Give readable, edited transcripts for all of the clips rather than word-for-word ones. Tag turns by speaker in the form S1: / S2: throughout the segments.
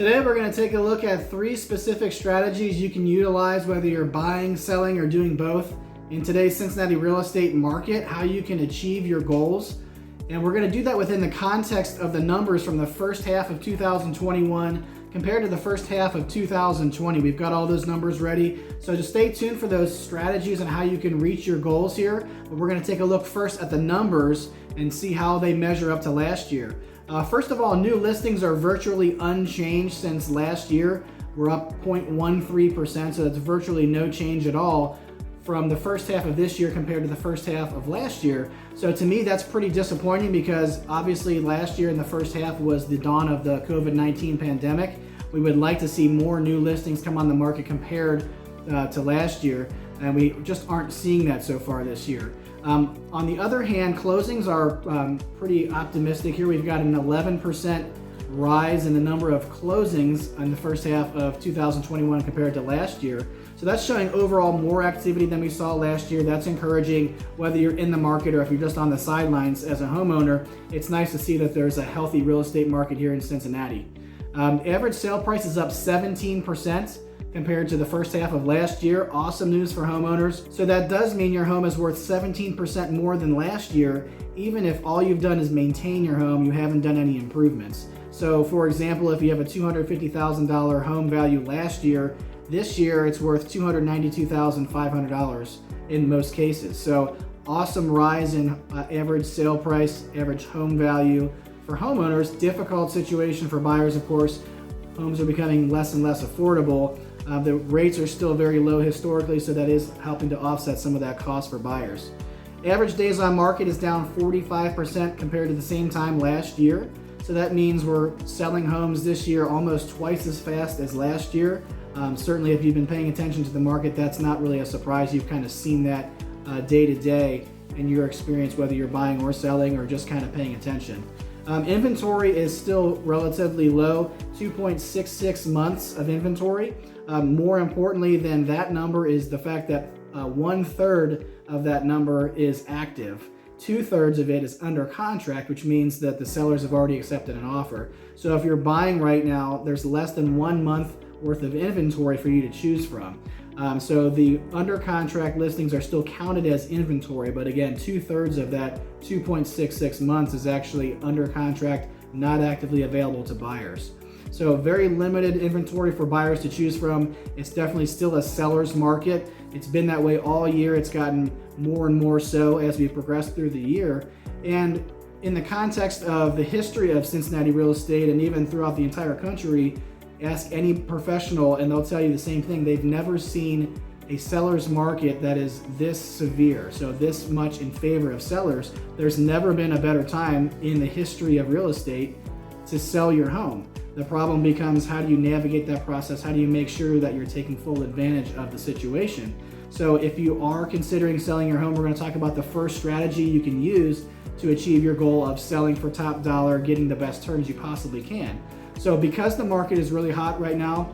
S1: Today we're going to take a look at 3 specific strategies you can utilize whether you're buying, selling, or doing both in today's Cincinnati real estate market, how you can achieve your goals. And we're going to do that within the context of the numbers from the first half of 2021 compared to the first half of 2020. We've got all those numbers ready, so just stay tuned for those strategies and how you can reach your goals here. But we're going to take a look first at the numbers and see how they measure up to last year. First of all, new listings are virtually unchanged since last year. We're up 0.13%, so that's virtually no change at all from the first half of this year compared to the first half of last year. So to me, that's pretty disappointing because obviously last year in the first half was the dawn of the COVID-19 pandemic. We would like to see more new listings come on the market compared to last year, and we just aren't seeing that so far this year. On the other hand, closings are pretty optimistic here. We've got an 11% rise in the number of closings in the first half of 2021 compared to last year. So that's showing overall more activity than we saw last year. That's encouraging whether you're in the market or if you're just on the sidelines as a homeowner. It's nice to see that there's a healthy real estate market here in Cincinnati. Average sale price is up 17% compared to the first half of last year. Awesome news for homeowners. So that does mean your home is worth 17% more than last year, even if all you've done is maintain your home, you haven't done any improvements. So for example, if you have a $250,000 home value last year, this year it's worth $292,500 in most cases. So awesome rise in average sale price, average home value for homeowners. Difficult situation for buyers, of course. Homes are becoming less and less affordable. The rates are still very low historically, so that is helping to offset some of that cost for buyers. Average days on market is down 45% compared to the same time last year. So that means we're selling homes this year almost twice as fast as last year. Certainly if you've been paying attention to the market, that's not really a surprise. You've kind of seen that day to day in your experience, whether you're buying or selling or just kind of paying attention. Inventory is still relatively low, 2.66 months of inventory. More importantly than that number is the fact that 1/3 of that number is active. 2/3 of it is under contract, which means that the sellers have already accepted an offer. So if you're buying right now, there's less than 1 month worth of inventory for you to choose from. So the under contract listings are still counted as inventory, but again, 2/3 of that 2.66 months is actually under contract, not actively available to buyers. So very limited inventory for buyers to choose from. It's definitely still a seller's market. It's been that way all year. It's gotten more and more so as we progress through the year. And in the context of the history of Cincinnati real estate and even throughout the entire country, ask any professional and they'll tell you the same thing. They've never seen a seller's market that is this severe, so this much in favor of sellers. There's never been a better time in the history of real estate to sell your home. The problem becomes, how do you navigate that process? How do you make sure that you're taking full advantage of the situation? So if you are considering selling your home, we're going to talk about the first strategy you can use to achieve your goal of selling for top dollar, getting the best terms you possibly can. So because the market is really hot right now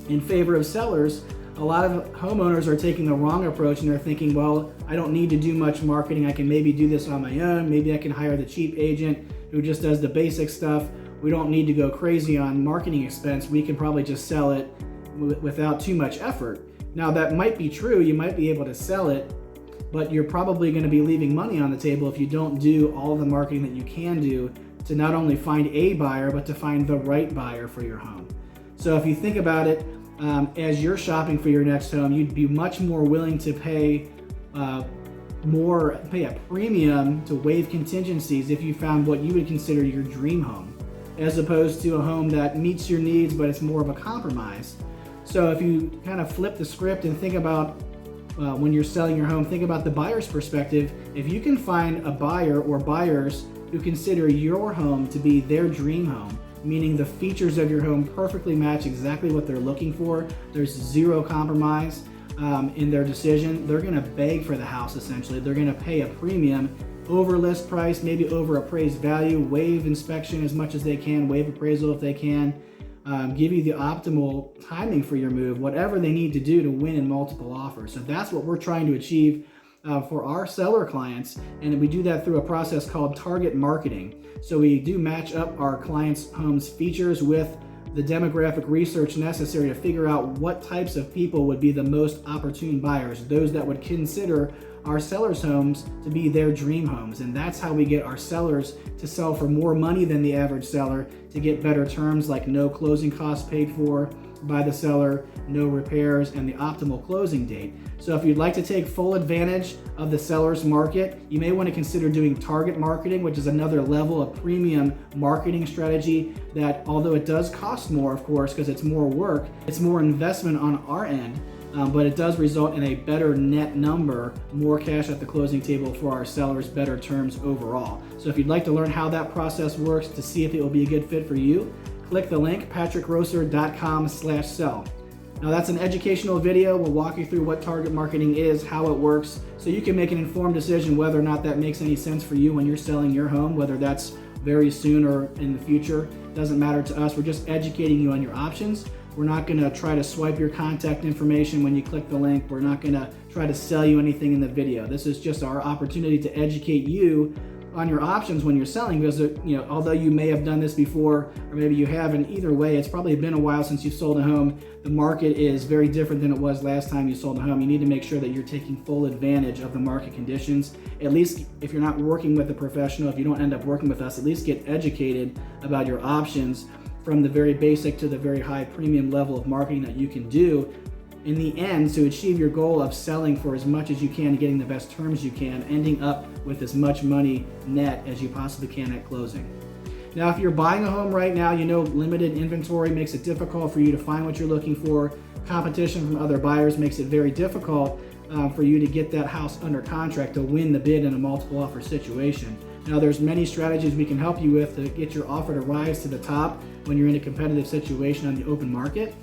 S1: in favor of sellers, a lot of homeowners are taking the wrong approach and they're thinking, well, I don't need to do much marketing. I can maybe do this on my own. Maybe I can hire the cheap agent who just does the basic stuff. We don't need to go crazy on marketing expense. We can probably just sell it without too much effort. Now that might be true. You might be able to sell it, but you're probably going to be leaving money on the table if you don't do all the marketing that you can do to not only find a buyer, but to find the right buyer for your home. So if you think about it, as you're shopping for your next home, you'd be much more willing to pay a premium to waive contingencies if you found what you would consider your dream home, as opposed to a home that meets your needs, but it's more of a compromise. So if you kind of flip the script and think about when you're selling your home, think about the buyer's perspective. If you can find a buyer or buyers who consider your home to be their dream home, meaning the features of your home perfectly match exactly what they're looking for, there's zero compromise in their decision, they're going to beg for the house essentially. They're going to pay a premium over list price, maybe over appraised value, waive inspection as much as they can, waive appraisal if they can, give you the optimal timing for your move, whatever they need to do to win in multiple offers. So that's what we're trying to achieve for our seller clients, and we do that through a process called target marketing. So we do match up our clients' homes features with the demographic research necessary to figure out what types of people would be the most opportune buyers, those that would consider our sellers' homes to be their dream homes. And that's how we get our sellers to sell for more money than the average seller, to get better terms like no closing costs paid for by the seller, no repairs, and the optimal closing date. So if you'd like to take full advantage of the seller's market, you may want to consider doing target marketing, which is another level of premium marketing strategy that, although it does cost more, of course, because it's more work, it's more investment on our end, but it does result in a better net number, more cash at the closing table for our sellers, better terms overall. So if you'd like to learn how that process works to see if it will be a good fit for you, click the link patrickgrosser.com/sell. Now that's an educational video. We'll walk you through what target marketing is, how it works, so you can make an informed decision whether or not that makes any sense for you when you're selling your home, whether that's very soon or in the future. Doesn't matter to us. We're just educating you on your options. We're not going to try to swipe your contact information when you click the link. We're not going to try to sell you anything in the video. This is just our opportunity to educate you on your options when you're selling, because although you may have done this before or maybe you haven't, either way it's probably been a while since you sold a home. The market is very different than it was last time you sold a home. You need to make sure that you're taking full advantage of the market conditions. At least if you're not working with a professional, if you don't end up working with us, at least get educated about your options, from the very basic to the very high premium level of marketing that you can do in the end to achieve your goal of selling for as much as you can and getting the best terms you can, ending up with as much money net as you possibly can at closing. Now, if you're buying a home right now, limited inventory makes it difficult for you to find what you're looking for. Competition from other buyers makes it very difficult for you to get that house under contract to win the bid in a multiple offer situation. Now, there's many strategies we can help you with to get your offer to rise to the top when you're in a competitive situation on the open market.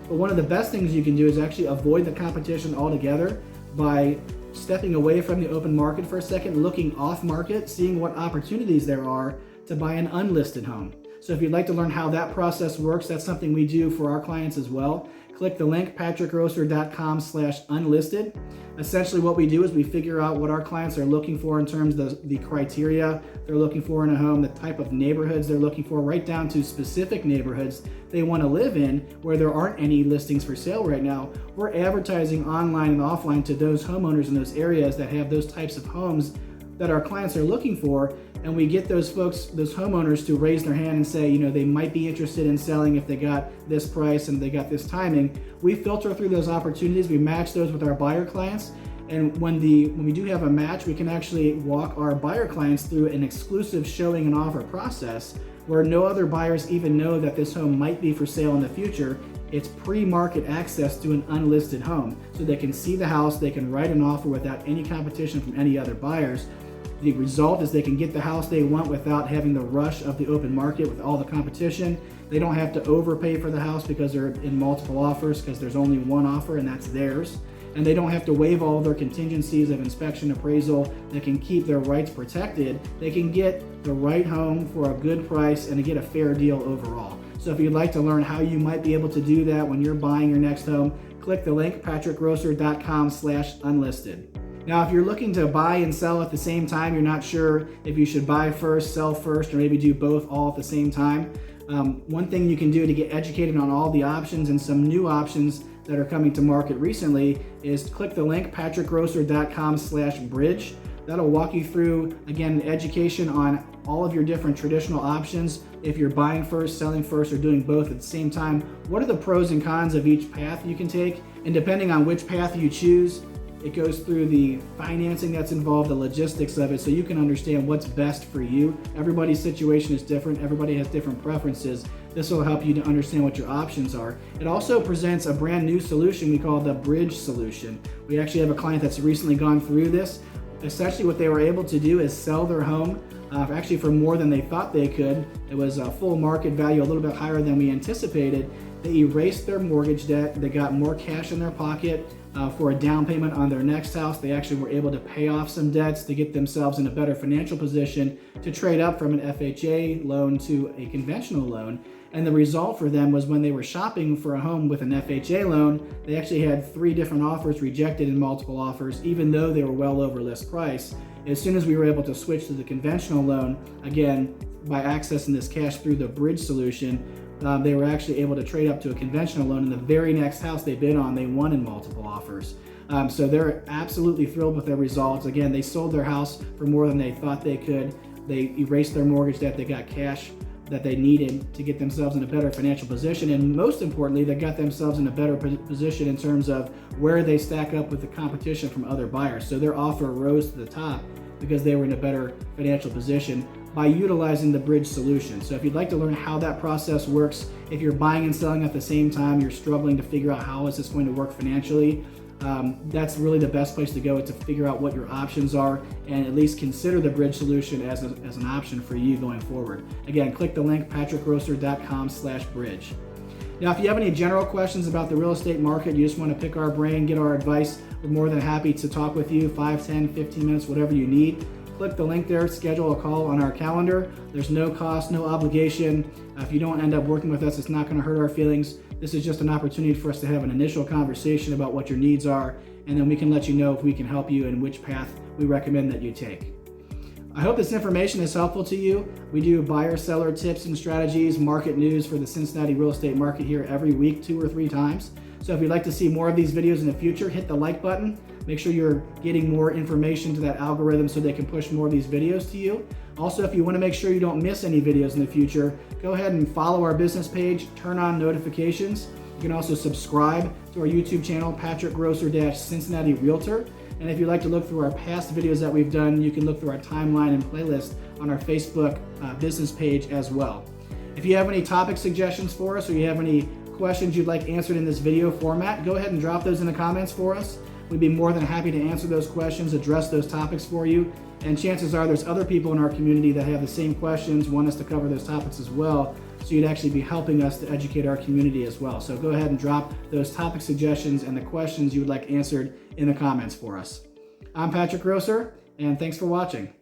S1: But one of the best things you can do is actually avoid the competition altogether by stepping away from the open market for a second, looking off market, seeing what opportunities there are to buy an unlisted home. So if you'd like to learn how that process works, that's something we do for our clients as well. Click the link patrickgrosser.com/unlisted. Essentially what we do is we figure out what our clients are looking for in terms of the criteria they're looking for in a home, the type of neighborhoods they're looking for, right down to specific neighborhoods they want to live in where there aren't any listings for sale right now. We're advertising online and offline to those homeowners in those areas that have those types of homes that our clients are looking for, and we get those folks, those homeowners, to raise their hand and say, they might be interested in selling if they got this price and they got this timing. We filter through those opportunities, we match those with our buyer clients, and when we do have a match, we can actually walk our buyer clients through an exclusive showing and offer process where no other buyers even know that this home might be for sale in the future. It's pre-market access to an unlisted home, so they can see the house, they can write an offer without any competition from any other buyers. The result is they can get the house they want without having the rush of the open market with all the competition. They don't have to overpay for the house because they're in multiple offers, because there's only one offer and that's theirs. And they don't have to waive all their contingencies of inspection, appraisal. They can keep their rights protected. They can get the right home for a good price and to get a fair deal overall. So if you'd like to learn how you might be able to do that when you're buying your next home, click the link patrickgrosser.com/unlisted. Now, if you're looking to buy and sell at the same time, you're not sure if you should buy first, sell first, or maybe do both all at the same time. One thing you can do to get educated on all the options and some new options that are coming to market recently is click the link patrickgrosser.com/bridge. That'll walk you through, again, education on all of your different traditional options. If you're buying first, selling first, or doing both at the same time, what are the pros and cons of each path you can take? And depending on which path you choose, it goes through the financing that's involved, the logistics of it, so you can understand what's best for you. Everybody's situation is different. Everybody has different preferences. This will help you to understand what your options are. It also presents a brand new solution we call the bridge solution. We actually have a client that's recently gone through this. Essentially what they were able to do is sell their home actually for more than they thought they could. It was a full market value, a little bit higher than we anticipated. They erased their mortgage debt. They got more cash in their pocket for a down payment on their next house. They actually were able to pay off some debts to get themselves in a better financial position to trade up from an FHA loan to a conventional loan. And the result for them was when they were shopping for a home with an FHA loan, they actually had 3 different offers rejected in multiple offers, even though they were well over list price. As soon as we were able to switch to the conventional loan, again, by accessing this cash through the bridge solution, they were actually able to trade up to a conventional loan, and the very next house they bid on, they won in multiple offers. So they're absolutely thrilled with their results. Again, they sold their house for more than they thought they could. They erased their mortgage debt. They got cash that they needed to get themselves in a better financial position. And most importantly, they got themselves in a better position in terms of where they stack up with the competition from other buyers. So their offer rose to the top because they were in a better financial position by utilizing the bridge solution. So if you'd like to learn how that process works, if you're buying and selling at the same time, you're struggling to figure out how is this going to work financially, that's really the best place to go to figure out what your options are and at least consider the bridge solution as an option for you going forward. Again, click the link patrickgrosser.com/bridge. Now, if you have any general questions about the real estate market, you just want to pick our brain, get our advice, we're more than happy to talk with you, 5, 10, 15 minutes, whatever you need. Click the link there, schedule a call on our calendar. There's no cost, no obligation. If you don't end up working with us, it's not going to hurt our feelings. This is just an opportunity for us to have an initial conversation about what your needs are, and then we can let you know if we can help you and which path we recommend that you take. I hope this information is helpful to you. We do buyer-seller tips and strategies, market news for the Cincinnati real estate market here every week, 2 or 3 times. So if you'd like to see more of these videos in the future, hit the like button. Make sure you're getting more information to that algorithm so they can push more of these videos to you. Also, if you want to make sure you don't miss any videos in the future, go ahead and follow our business page, turn on notifications. You can also subscribe to our YouTube channel, Patrick Grosser-Cincinnati Realtor. And if you'd like to look through our past videos that we've done, you can look through our timeline and playlist on our Facebook business page as well. If you have any topic suggestions for us or you have any questions you'd like answered in this video format, go ahead and drop those in the comments for us. We'd be more than happy to answer those questions, address those topics for you. And chances are there's other people in our community that have the same questions, want us to cover those topics as well. So you'd actually be helping us to educate our community as well. So go ahead and drop those topic suggestions and the questions you would like answered in the comments for us. I'm Patrick Grosser, and thanks for watching.